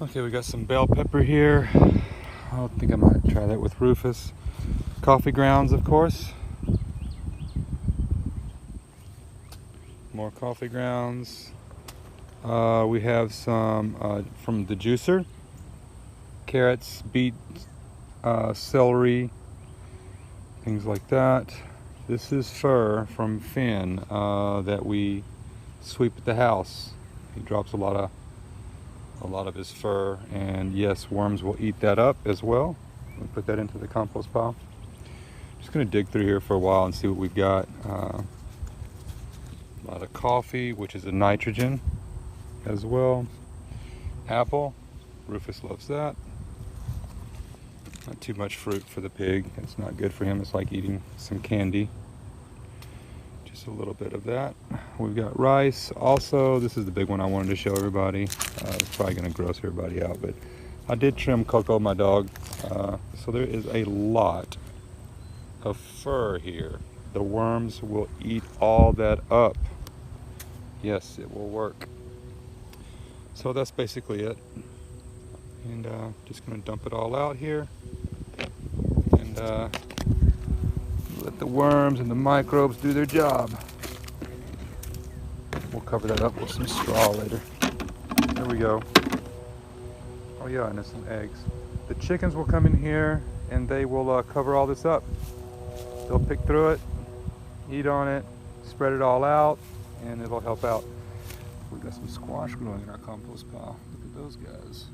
Okay, we got some bell pepper here. I think I might try that with Rufus. Coffee grounds, of course. More coffee grounds. We have some from the juicer. Carrots, beets, celery, things like that. This is fur from Finn that we sweep at the house. He drops a lot of his fur, and yes, worms will eat that up as well. We'll put that into the compost pile. Just gonna dig through here for a while and see what we've got. A lot of coffee, which is a nitrogen as well. Apple, Rufus loves that. Not too much fruit for the pig. It's not good for him. It's like eating some candy. Just a little bit of that. We've got rice. Also, this is the big one I wanted to show everybody. It's probably going to gross everybody out, but I did trim Coco, my dog. So there is a lot of fur here. The worms will eat all that up. Yes, it will work. So that's basically it. And just going to dump it all out here. And let the worms and the microbes do their job. We'll cover that up with some straw later. There we go. Oh yeah, and there's some eggs. The chickens will come in here and they will cover all this up. They'll pick through it, eat on it, spread it all out, and it'll help out. We've got some squash growing in our compost pile. Look at those guys.